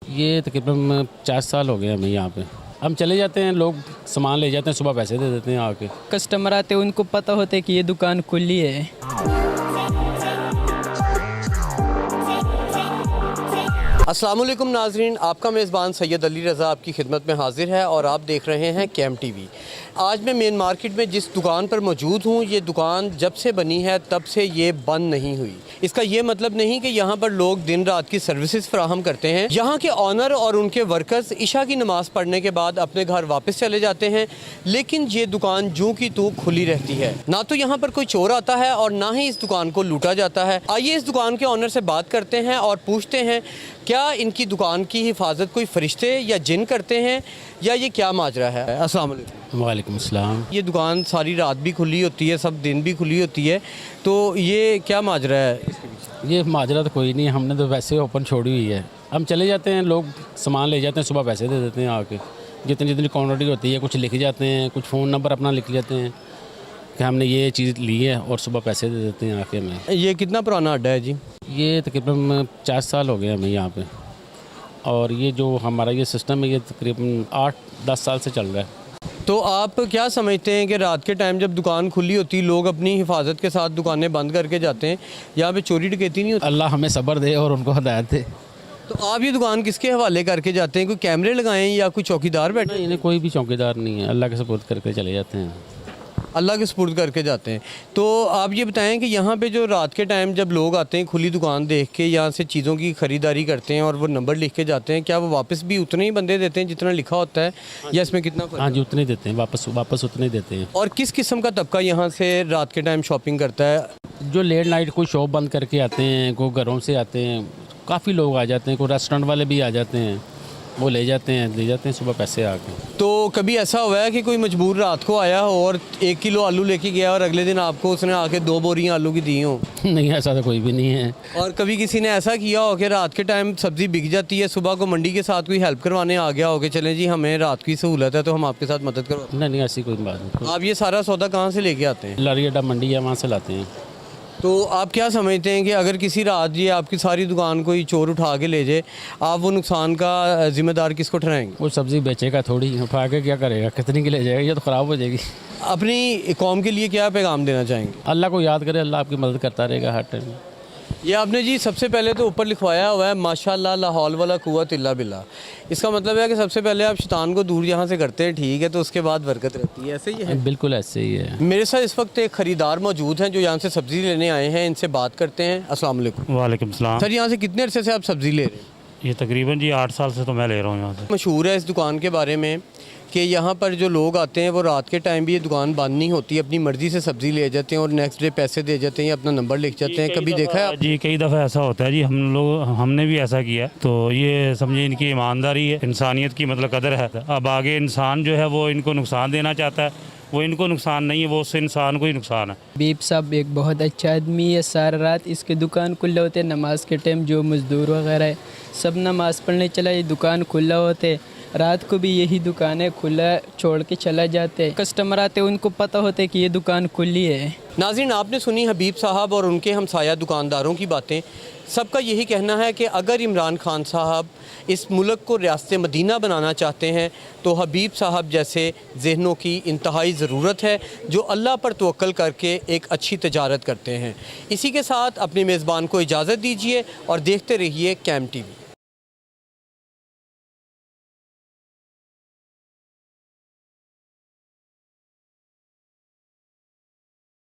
ये तकरीबन 50 साल हो गए हमें यहाँ पे। हम चले जाते हैं, लोग सामान ले जाते हैं, सुबह पैसे दे देते हैं आके। कस्टमर आते हैं, उनको पता होता है कि ये दुकान खुली है। अस्सलाम वालेकुम नाजरीन, आपका मेज़बान सैयद अली रज़ा आपकी खिदमत में हाजिर है और आप देख रहे हैं कैम टीवी। आज मैं मेन मार्केट में जिस दुकान पर मौजूद हूँ, ये दुकान जब से बनी है तब से ये बंद नहीं हुई। इसका ये मतलब नहीं कि यहाँ पर लोग दिन रात की सर्विसेज फराहम करते हैं। यहाँ के ऑनर और उनके वर्कर्स इशा की नमाज़ पढ़ने के बाद अपने घर वापस चले जाते हैं, लेकिन ये दुकान जूँ की तू खुली रहती है। ना तो यहाँ पर कोई चोर आता है और ना ही इस दुकान को लूटा जाता है। आइए इस दुकान के ऑनर से बात करते हैं और पूछते हैं क्या इनकी दुकान की हिफाजत कोई फरिश्ते या जिन करते हैं या ये क्या माजरा है। अस्सलाम वालेकुम। वालेकुम अस्सलाम। ये दुकान सारी रात भी खुली होती है, सब दिन भी खुली होती है, तो ये क्या माजरा है इसके पीछे? ये माजरा तो कोई नहीं, हमने तो वैसे ओपन छोड़ी हुई है। हम चले जाते हैं, लोग सामान ले जाते हैं, सुबह पैसे दे देते हैं आके। जितनी जितनी क्वान्टिटी होती है कुछ लिख जाते हैं, कुछ फ़ोन नंबर अपना लिख जाते हैं कि हमने ये चीज़ ली है और सुबह पैसे दे देते हैं आके हमें। ये कितना पुराना अड्डा है जी? ये तकरीबन 50 साल हो गए हमें यहाँ पे। और ये जो हमारा ये सिस्टम है ये तकरीबन 8-10 साल से चल रहा है। तो आप क्या समझते हैं कि रात के टाइम जब दुकान खुली होती, लोग अपनी हिफाजत के साथ दुकानें बंद करके जाते हैं, यहाँ पे चोरी डकैती नहीं होती? अल्लाह हमें सब्र दे और उनको हदायत दे। तो आप ये दुकान किसके हवाले करके जाते हैं? कोई कैमरे लगाएं या कोई चौकीदार बैठे? नहीं, इन्हें कोई भी चौकीदार नहीं है, अल्लाह के सपोर्ट करके चले जाते हैं। अल्लाह के सुपुर्द करके जाते हैं। तो आप ये बताएं कि यहाँ पे जो रात के टाइम जब लोग आते हैं खुली दुकान देख के, यहाँ से चीज़ों की ख़रीदारी करते हैं और वो नंबर लिख के जाते हैं, क्या वो वापस भी उतने ही बंदे देते हैं जितना लिखा होता है या इसमें कितना फ़र्क? हाँ जी, उतने ही देते हैं, वापस उतने ही देते हैं। और किस किस्म का तबका यहाँ से रात के टाइम शॉपिंग करता है? जो लेट नाइट कोई शॉप बंद करके आते हैं, कोई घरों से आते हैं, काफ़ी लोग आ जाते हैं, कोई रेस्टोरेंट वाले भी आ जाते हैं, वो ले जाते हैं, दे जाते हैं सुबह पैसे आके। तो कभी ऐसा हुआ है कि कोई मजबूर रात को आया हो और 1 किलो आलू लेके गया और अगले दिन आपको उसने आके 2 बोरियां आलू की दी हो? नहीं, ऐसा तो कोई भी नहीं है। और कभी किसी ने ऐसा किया हो कि रात के टाइम सब्ज़ी बिक जाती है, सुबह को मंडी के साथ कोई हेल्प करवाने आ गया हो कि चलें जी हमें रात की सहूलत है तो हम आपके साथ मदद करवा? नहीं, ऐसी कोई बात नहीं। आप ये सारा सौदा कहाँ से लेके आते हैं? लारी अड्डा मंडी है, वहाँ से लाते हैं। तो आप क्या समझते हैं कि अगर किसी रात ये आपकी सारी दुकान कोई चोर उठा के ले जाए, आप वो नुकसान का ज़िम्मेदार किसको ठहराएंगे? वो सब्ज़ी बेचेगा थोड़ी, उठा के क्या करेगा, कितनी की ले जाएगा, ये तो ख़राब हो जाएगी। अपनी कौम के लिए क्या पैगाम देना चाहेंगे? अल्लाह को याद करे, अल्लाह आपकी मदद करता रहेगा हर टाइम। ये आपने जी सबसे पहले तो ऊपर लिखवाया हुआ है माशाल्लाह ला हौल वला कुव्वत इल्ला बिल्लाह। इसका मतलब है कि सबसे पहले आप शैतान को दूर यहाँ से करते हैं, ठीक है, तो उसके बाद बरकत रहती है। ऐसे ही है? बिल्कुल ऐसे ही है। मेरे साथ इस वक्त एक ख़रीदार मौजूद हैं जो यहाँ से सब्ज़ी लेने आए हैं, इनसे बात करते हैं। अस्सलाम वालेकुम। वालेकुम सलाम। सर, यहाँ से कितने अरसे से आप सब्ज़ी ले रहे हैं? ये तकरीबन जी 8 साल से तो मैं ले रहा हूँ यहाँ से। मशहूर है इस दुकान के बारे में कि यहाँ पर जो लोग आते हैं वो रात के टाइम भी ये दुकान बंद नहीं होती, अपनी मर्ज़ी से सब्ज़ी ले जाते हैं और नेक्स्ट डे पैसे दे जाते हैं या अपना नंबर लिख जाते हैं। कभी देखा है आप? जी कई दफ़ा ऐसा होता है जी, हमने भी ऐसा किया। तो ये समझे इनकी ईमानदारी है, इंसानियत की मतलब कदर है। अब आगे इंसान जो है वो इनको नुकसान देना चाहता है, वो इनको नुकसान नहीं है, वो उस इंसान को ही नुकसान है। बीप साहब एक बहुत अच्छा आदमी है, सारा रात इसके दुकान खुला होते, नमाज के टाइम जो मज़दूर वगैरह है सब नमाज़ पढ़ने चला, ये दुकान खुला होते, रात को भी यही दुकानें खुला छोड़ के चला जाते। कस्टमर आते हैं, उनको पता होता है कि ये दुकान खुली है। नाज़रीन, आपने सुनी हबीब साहब और उनके हमसाया दुकानदारों की बातें। सबका यही कहना है कि अगर इमरान खान साहब इस मुल्क को रियासत मदीना बनाना चाहते हैं तो हबीब साहब जैसे जहनों की इंतहाई ज़रूरत है जो अल्लाह पर तवक्कल करके एक अच्छी तजारत करते हैं। इसी के साथ अपने मेज़बान को इजाज़त दीजिए और देखते रहिए कैम टीवी।